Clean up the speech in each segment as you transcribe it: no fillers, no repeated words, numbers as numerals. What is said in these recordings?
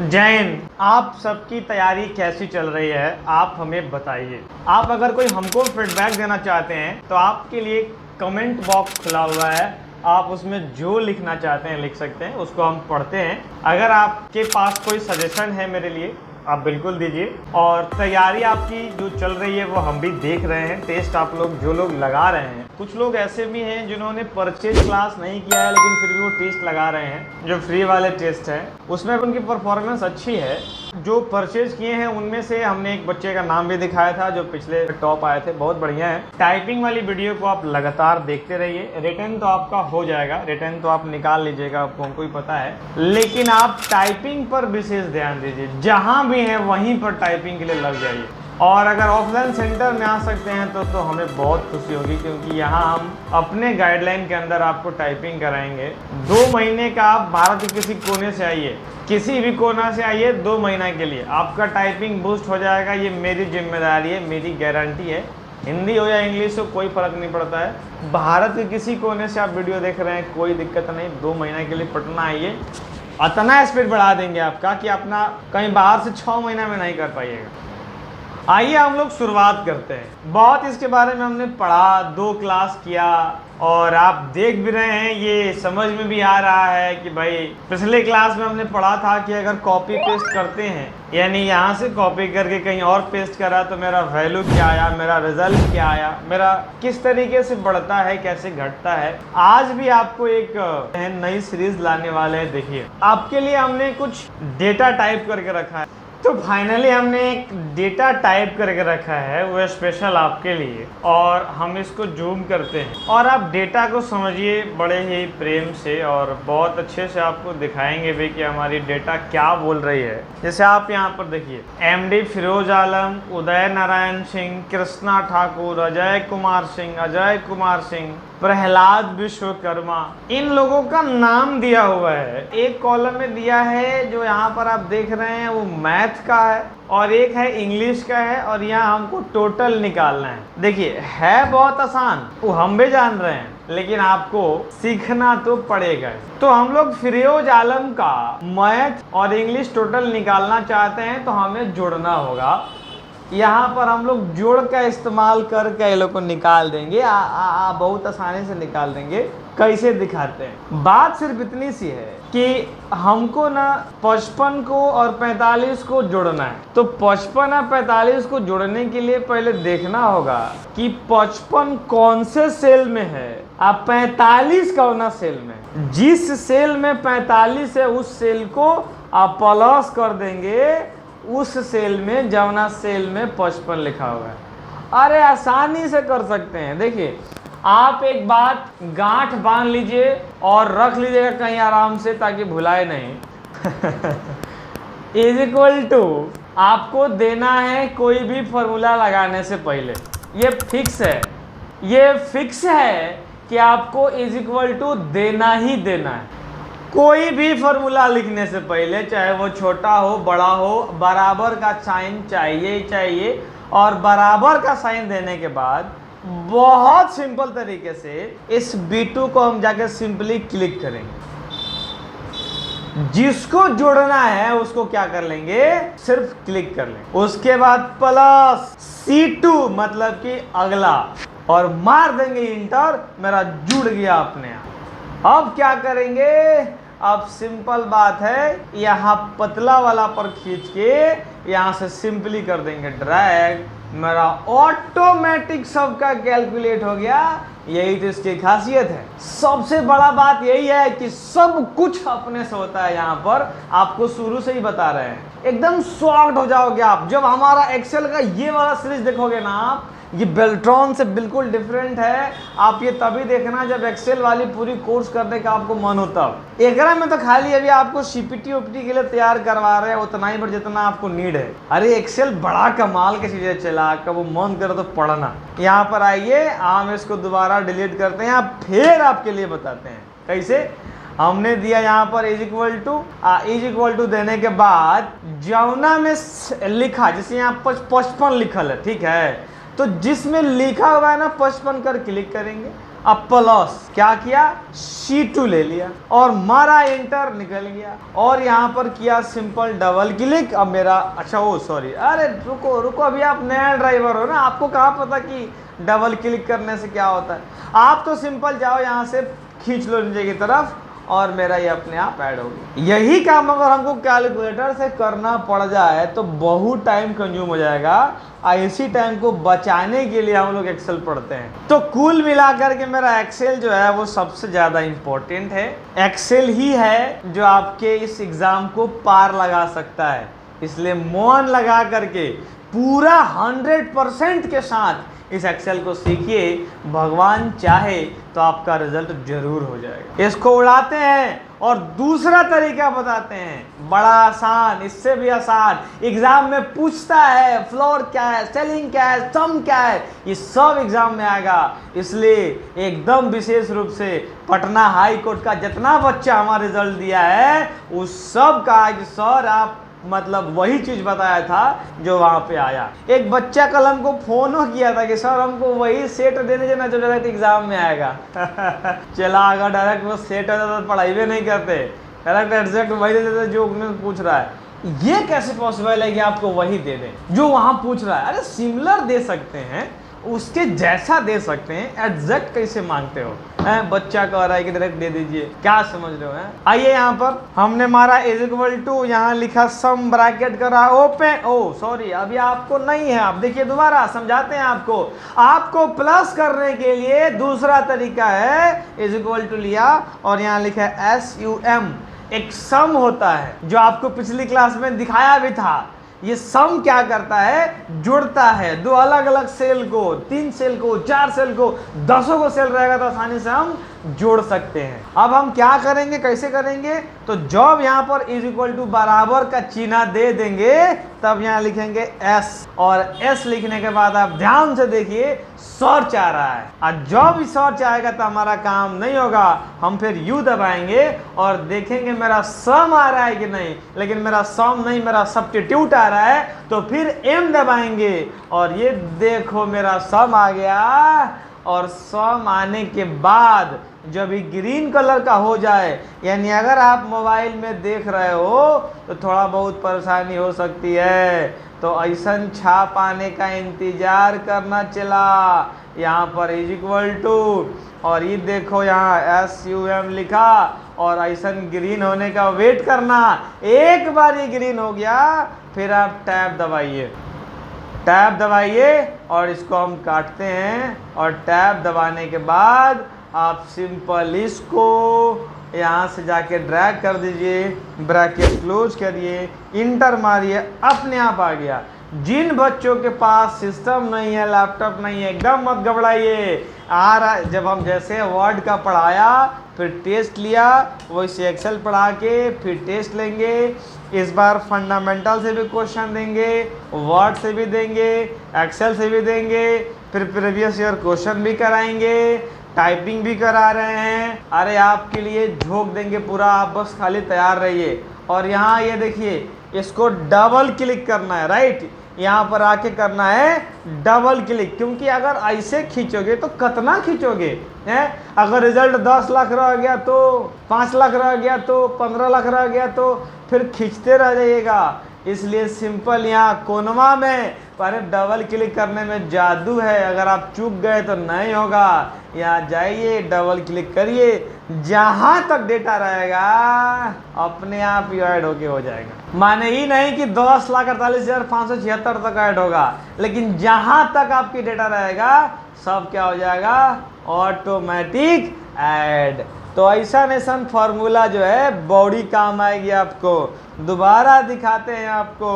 जय हिंद। आप सबकी तैयारी कैसी चल रही है आप हमें बताइए। आप अगर कोई हमको फीडबैक देना चाहते हैं तो आपके लिए कमेंट बॉक्स खुला हुआ है। आप उसमें जो लिखना चाहते हैं लिख सकते हैं, उसको हम पढ़ते हैं। अगर आपके पास कोई सजेशन है मेरे लिए आप बिल्कुल दीजिए। और तैयारी आपकी जो चल रही है वो हम भी देख रहे हैं। टेस्ट आप लोग जो लोग लगा रहे हैं, कुछ लोग ऐसे भी हैं जिन्होंने परचेज क्लास नहीं किया है लेकिन फिर भी वो टेस्ट लगा रहे हैं। जो फ्री वाले टेस्ट हैं उसमें उनकी परफॉर्मेंस अच्छी है। जो परचेज किए हैं उनमें से हमने एक बच्चे का नाम भी दिखाया था जो पिछले टॉप आए थे, बहुत बढ़िया है। टाइपिंग वाली वीडियो को आप लगातार देखते रहिए। रिटर्न तो आपका हो जाएगा, रिटर्न तो आप निकाल लीजिएगा, आपको हमको ही पता है। लेकिन आप टाइपिंग पर विशेष ध्यान दीजिए, जहां भी हैं वहीं पर टाइपिंग के लिए लग जाइए। और अगर ऑफलाइन सेंटर में आ सकते हैं तो हमें बहुत खुशी होगी, क्योंकि यहाँ हम अपने गाइडलाइन के अंदर आपको टाइपिंग कराएंगे। 2 महीने का आप भारत के किसी कोने से आइए, किसी भी कोना से आइए, 2 महीना के लिए आपका टाइपिंग बूस्ट हो जाएगा। ये मेरी जिम्मेदारी है, मेरी गारंटी है। हिंदी हो या इंग्लिश हो कोई फ़र्क नहीं पड़ता है। भारत के किसी कोने से आप वीडियो देख रहे हैं कोई दिक्कत नहीं, 2 महीना के लिए पटना आइए। इतना स्पीड बढ़ा देंगे आपका कि अपना कहीं बाहर से 6 महीना में नहीं कर पाइएगा। आइए हम लोग शुरुआत करते हैं। बहुत इसके बारे में हमने पढ़ा, 2 क्लास किया और आप देख भी रहे हैं, ये समझ में भी आ रहा है कि भाई पिछले क्लास में हमने पढ़ा था कि अगर कॉपी पेस्ट करते हैं, यानी यहाँ से कॉपी करके कहीं और पेस्ट करा तो मेरा वैल्यू क्या आया, मेरा रिजल्ट क्या आया, मेरा किस तरीके से बढ़ता है, कैसे घटता है। आज भी आपको एक नई सीरीज लाने वाले हैं। देखिए आपके लिए हमने कुछ डेटा टाइप करके रखा है। तो फाइनली हमने एक डेटा टाइप करके रखा है, वो स्पेशल आपके लिए, और हम इसको जूम करते हैं और आप डेटा को समझिए बड़े ही प्रेम से और बहुत अच्छे से आपको दिखाएंगे भी कि हमारी डेटा क्या बोल रही है। जैसे आप यहाँ पर देखिए, MD फिरोज आलम, उदय नारायण सिंह, कृष्णा ठाकुर, अजय कुमार सिंह, प्रहलाद विश्वकर्मा, इन लोगों का नाम दिया हुआ है। एक कॉलम में दिया है जो यहाँ पर आप देख रहे हैं वो मैथ का है और एक है इंग्लिश का है, और यहाँ हमको टोटल निकालना है। देखिए है बहुत आसान, वो हम भी जान रहे हैं, लेकिन आपको सीखना तो पड़ेगा। तो हम लोग फिरोज आलम का मैथ और इंग्लिश टोटल निकालना चाहते हैं तो हमें जोड़ना होगा। यहाँ पर हम लोग जोड़ का इस्तेमाल करके ये लोग को निकाल देंगे। बहुत आसानी से निकाल देंगे। कैसे दिखाते हैं, बात सिर्फ इतनी सी है कि हमको ना 55 को और 45 को जोड़ना है। तो 55 और 45 को जोड़ने के लिए पहले देखना होगा कि 55 कौन से सेल में है, आप 45 कौन सा सेल में। जिस सेल में 45 है उस सेल को आप प्लस कर देंगे उस सेल में, जवना सेल में 55 लिखा हुआ है। अरे आसानी से कर सकते हैं। देखिए आप एक बात गांठ बांध लीजिए और रख लीजिएगा कहीं आराम से, ताकि भुलाए नहीं। इज इक्वल टू आपको देना है कोई भी फॉर्मूला लगाने से पहले, ये फिक्स है कि आपको इज इक्वल टू देना ही देना है। कोई भी फॉर्मूला लिखने से पहले, चाहे वो छोटा हो बड़ा हो, बराबर का साइन चाहिए। और बराबर का साइन देने के बाद बहुत सिंपल तरीके से इस B2 को हम जाके सिंपली क्लिक करेंगे। जिसको जोड़ना है उसको क्या कर लेंगे, सिर्फ क्लिक कर लेंगे। उसके बाद प्लस C2 मतलब कि अगला, और मार देंगे इंटर। मेरा जुड़ गया अपने आप। अब क्या करेंगे, अब सिंपल बात है, यहाँ पतला वाला पर खींच के यहाँ से सिंपली कर देंगे ड्रैग। मेरा ऑटोमेटिक सबका कैलकुलेट हो गया। यही तो इसकी खासियत है। सबसे बड़ा बात यही है कि सब कुछ अपने से होता है। यहाँ पर आपको शुरू से ही बता रहे हैं, एकदम शॉक्ड हो जाओगे आप जब हमारा एक्सेल का ये वाला सीरीज देखोगे ना। आप ये बेल्ट्रॉन से बिल्कुल डिफरेंट है। आप ये तभी देखना जब एक्सेल वाली पूरी कोर्स करने का आपको मन होता। एकरा में तो खाली अभी आपको CPT OPT के लिए तैयार करवा रहे हैं उतना ही, पर जितना आपको नीड है। अरे एक्सेल बड़ा कमाल की चीज़ है, चला कब वो मन करे तो पढ़ना। यहाँ पर आइए, हम इसको दोबारा डिलीट करते हैं, फिर आपके लिए बताते हैं कैसे। हमने दिया यहाँ पर इज इक्वल टू देने के बाद जौना में लिखा, जैसे यहाँ 55 लिखल है, ठीक है, तो जिसमें लिखा हुआ है ना 55 कर क्लिक करेंगे। अब प्लस क्या किया, C2 ले लिया और मारा एंटर, निकल गया। और यहाँ पर किया सिंपल डबल क्लिक। अब मेरा अच्छा ओ सॉरी, अरे रुको रुको, अभी आप नया ड्राइवर हो ना, आपको कहाँ पता कि डबल क्लिक करने से क्या होता है। आप तो सिंपल जाओ यहाँ से खींच लो नीचे की तरफ और मेरा ये अपने आप ऐड हो गया। यही काम अगर हमको कैलकुलेटर से करना पड़ जाए तो बहुत टाइम कंज्यूम हो जाएगा। इसी टाइम को बचाने के लिए हम लोग एक्सेल पढ़ते हैं। तो कुल मिलाकर के मेरा एक्सेल जो है वो सबसे ज़्यादा इम्पोर्टेंट है। एक्सेल ही है जो आपके इस एग्ज़ाम को पार लगा सकता है। इसलिए मन लगा करके पूरा 100% के साथ इस एक्सेल को सीखिए। भगवान चाहे तो आपका रिजल्ट जरूर हो जाएगा। इसको उड़ाते हैं और दूसरा तरीका बताते हैं, बड़ा आसान, इससे भी आसान। एग्जाम में पूछता है फ्लोर क्या है, सेलिंग क्या है, सम क्या है, ये सब एग्जाम में आएगा। इसलिए एकदम विशेष रूप से पटना हाई कोर्ट का जितना बच्चा हमारा रिजल्ट दिया है उस सब का आज सर आप मतलब वही चीज बताया था जो वहां पे आया। एक बच्चा कल हमको फोन किया था कि सर हमको वही सेट देने देना जो डायरेक्ट एग्जाम में आएगा। चला अगर डायरेक्ट वो सेट हो जाता तो पढ़ाई भी नहीं करते, डायरेक्ट एग्जैक्ट वही दे देते जो पूछ रहा है। ये कैसे पॉसिबल है कि आपको वही दे दें जो वहां पूछ रहा है। अरे सिमिलर दे सकते हैं, उसके जैसा दे सकते हैं, एग्जैक्ट कैसे मांगते हो। बच्चा कह रहा है कि डायरेक्ट दे दीजिए, क्या समझ रहे हो। आइए यहाँ पर हमने मारा इज इक्वल टू, यहाँ लिखा सम ब्रैकेट करा ओपन, ओ सॉरी अभी आपको नहीं है, आप देखिए दोबारा समझाते हैं आपको। आपको प्लस करने के लिए दूसरा तरीका है, इज इक्वल टू लिया और यहाँ लिखा है SUM, एक सम होता है जो आपको पिछली क्लास में दिखाया भी था। ये सम क्या करता है, जुड़ता है दो अलग अलग सेल को, 3 सेल को, 4 सेल को, 10 को सेल रहेगा तो आसानी से हम जोड़ सकते हैं। अब हम क्या करेंगे, कैसे करेंगे, तो जब यहाँ पर इज इक्वल टू बराबर का चिन्ह दे देंगे तब यहाँ लिखेंगे S, और S लिखने के बाद आप ध्यान से देखिए सर्च आ रहा है। और जब सर्च आएगा तो हमारा काम नहीं होगा, हम फिर U दबाएंगे और देखेंगे मेरा सम आ रहा है कि नहीं। लेकिन मेरा सम नहीं, मेरा सब्स्टिट्यूट आ रहा है, तो फिर M दबाएंगे और ये देखो मेरा सम आ गया। और सम आने के बाद जब ये ग्रीन कलर का हो जाए, यानी अगर आप मोबाइल में देख रहे हो तो थोड़ा बहुत परेशानी हो सकती है, तो ऐसा छाप आने का इंतजार करना चला। यहाँ पर इज इक्वल टू और ये देखो यहाँ SUM लिखा और ऐसा ग्रीन होने का वेट करना। एक बार ये ग्रीन हो गया फिर आप टैब दबाइए, टैब दबाइए और इसको हम काटते हैं। और टैब दबाने के बाद आप सिंपल इसको यहाँ से जाके ड्रैग कर दीजिए, ब्रैकेट क्लोज करिए, इंटर मारिए, अपने आप आ गया। जिन बच्चों के पास सिस्टम नहीं है, लैपटॉप नहीं है, एकदम मत घबराइए, आ रहा। जब हम जैसे वर्ड का पढ़ाया फिर टेस्ट लिया, वैसे एक्सेल पढ़ा के फिर टेस्ट लेंगे। इस बार फंडामेंटल से भी क्वेश्चन देंगे, वर्ड से भी देंगे, एक्सेल से भी देंगे, फिर प्रीवियस ईयर क्वेश्चन भी कराएंगे, टाइपिंग भी करा रहे हैं। अरे आपके लिए झोंक देंगे पूरा, आप बस खाली तैयार रहिए। और यहाँ ये देखिए, इसको डबल क्लिक करना है, राइट, यहाँ पर आके करना है डबल क्लिक, क्योंकि अगर ऐसे खींचोगे तो कितना खींचोगे हैं। अगर रिजल्ट 10 लाख रह गया तो 5 लाख रह गया तो 15 लाख रह गया तो फिर खींचते रह जाइएगा। इसलिए सिंपल यहाँ कोनवा में पर डबल क्लिक करने में जादू है, अगर आप चूक गए तो नहीं होगा। यहाँ जाइए, डबल क्लिक करिए, जहाँ तक डेटा रहेगा अपने आप ही ऐड होके हो जाएगा। माने ही नहीं कि 10,48,576 तक ऐड होगा, लेकिन जहाँ तक आपकी डेटा रहेगा सब क्या हो जाएगा, ऑटोमेटिक ऐड। तो ऐसा फॉर्मूला जो है बॉडी काम आएगी आपको। दोबारा दिखाते हैं आपको।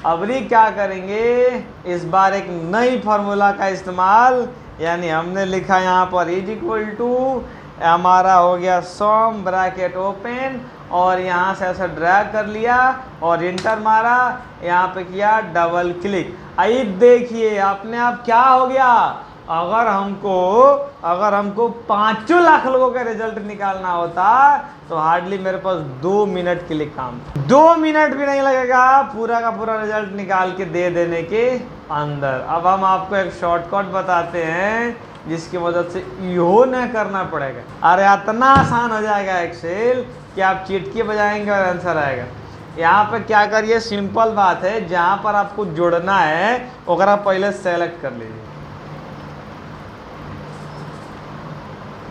अबरी क्या करेंगे, इस बार एक नई फार्मूला का इस्तेमाल, यानी हमने लिखा यहाँ पर इज इक्वल टू, हमारा हो गया सम ब्रैकेट ओपन और यहाँ से ऐसा ड्रैग कर लिया और इंटर मारा, यहाँ पे किया डबल क्लिक। आई देखिए अपने आप क्या हो गया। अगर हमको 5 लाख लोगों का रिजल्ट निकालना होता तो हार्डली मेरे पास 2 मिनट के लिए काम, 2 मिनट भी नहीं लगेगा पूरा का पूरा रिजल्ट निकाल के दे देने के अंदर। अब हम आपको एक शॉर्टकट बताते हैं, जिसकी वजह से यो न करना पड़ेगा। अरे इतना आसान हो जाएगा एक्सेल कि आप चिटकी बजाएंगे और आंसर आएगा। यहाँ पे क्या करिए, सिंपल बात है, जहाँ पर आपको जोड़ना है ओकरा पहले सेलेक्ट कर लीजिए।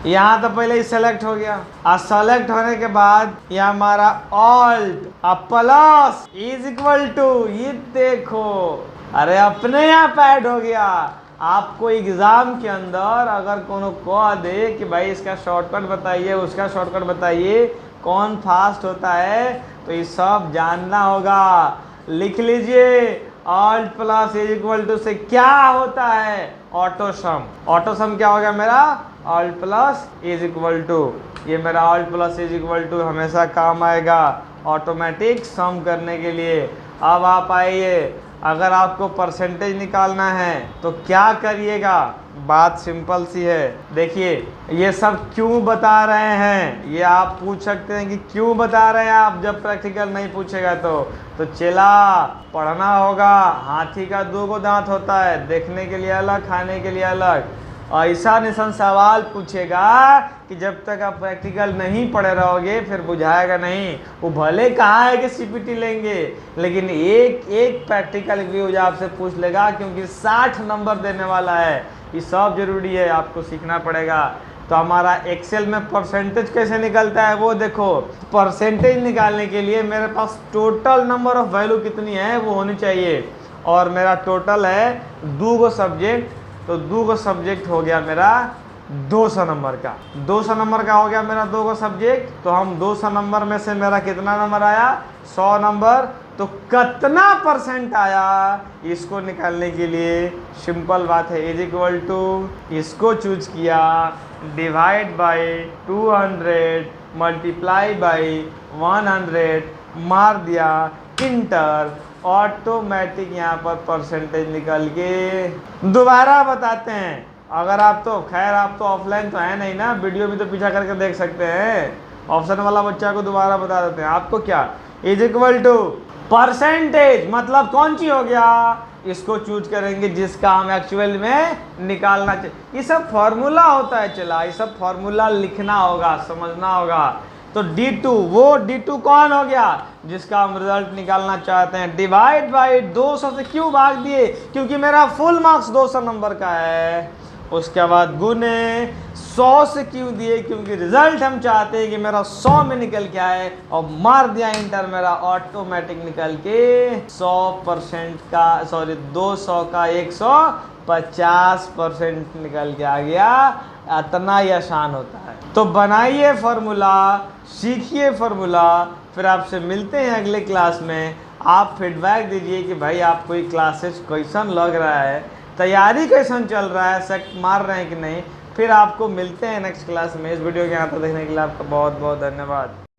यहाँ तो पहले ही सेलेक्ट हो गया। और सेलेक्ट होने के बाद यहाँ हमारा alt plus is equal to, ये देखो, अरे अपने आप ऐड हो गया। आपको एग्जाम के अंदर अगर कोनो कह दे कि भाई इसका शॉर्टकट बताइए, उसका शॉर्टकट बताइए, कौन फास्ट होता है, तो ये सब जानना होगा। लिख लीजिए, alt plus is equal to से क्या होता है, ऑटो सम। ऑटो सम क्या हो गया मेरा, alt plus is equal to. ये मेरा alt plus is equal to हमेशा काम आएगा ऑटोमेटिक सम करने के लिए। अब आप आइए, अगर आपको परसेंटेज निकालना है तो क्या करिएगा, बात सिंपल सी है। देखिए ये सब क्यों बता रहे हैं, ये आप पूछ सकते हैं कि क्यों बता रहे हैं आप, जब प्रैक्टिकल नहीं पूछेगा तो चला पढ़ना होगा। हाथी का दो दांत होता है, देखने के लिए अलग, खाने के लिए अलग। ऐसा निशान सवाल पूछेगा कि जब तक आप प्रैक्टिकल नहीं पढ़े रहोगे फिर बुझाएगा नहीं। वो भले कहा है कि सीपीटी लेंगे, लेकिन एक एक प्रैक्टिकल व्यूज आपसे पूछ लेगा, क्योंकि 60 नंबर देने वाला है। ये सब जरूरी है, आपको सीखना पड़ेगा। तो हमारा एक्सेल में परसेंटेज कैसे निकलता है वो देखो। परसेंटेज निकालने के लिए मेरे पास टोटल नंबर ऑफ वैल्यू कितनी है वो होनी चाहिए, और मेरा टोटल है 2 सब्जेक्ट, तो 2 सब्जेक्ट हो गया मेरा 200 नंबर का। 200 नंबर का हो गया मेरा 2 सब्जेक्ट। तो हम 200 नंबर में से मेरा कितना नंबर आया, 100 नंबर। तो कितना परसेंट आया, इसको निकालने के लिए सिंपल बात है, इज इक्वल टू, इसको चूज किया, डिवाइड बाय 200 मल्टीप्लाई बाय 100, मार दिया इंटर, ऑटोमेटिक यहाँ पर परसेंटेज निकल के। दोबारा बताते हैं, अगर आप तो खैर आप तो ऑफलाइन तो है नहीं ना, वीडियो भी तो पीछा करके देख सकते हैं। ऑप्शन वाला बच्चा को दोबारा बता देते हैं आपको क्या, इज इक्वल टू परसेंटेज, मतलब कौन सी हो गया, इसको चूज करेंगे जिसका हम एक्चुअल में निकालना चाहिए। ये सब फॉर्मूला होता है, चला ये सब फॉर्मूला लिखना होगा, समझना होगा। तो D2, वो D2 कौन हो गया, जिसका हम रिजल्ट निकालना चाहते हैं। डिवाइड बाई 200 से क्यों भाग दिए, क्योंकि मेरा फुल मार्क्स 200 नंबर का है। उसके बाद गुने 100 से क्यों दिए, क्योंकि रिजल्ट हम चाहते हैं कि मेरा 100 में निकल के आए, और मार दिया इंटर, मेरा ऑटोमेटिक निकल के 100% का, सॉरी 200 का 150% निकल के आ गया। इतना ही आसान होता है। तो बनाइए फार्मूला, सीखिए फार्मूला, फिर आपसे मिलते हैं अगले क्लास में। आप फीडबैक दीजिए कि भाई आपको ये क्लासेस कैसन लग रहा है, तैयारी कैसन चल रहा है, सेट मार रहे हैं कि नहीं। फिर आपको मिलते हैं नेक्स्ट क्लास में। इस वीडियो के यहाँ तक देखने के लिए आपका बहुत बहुत धन्यवाद।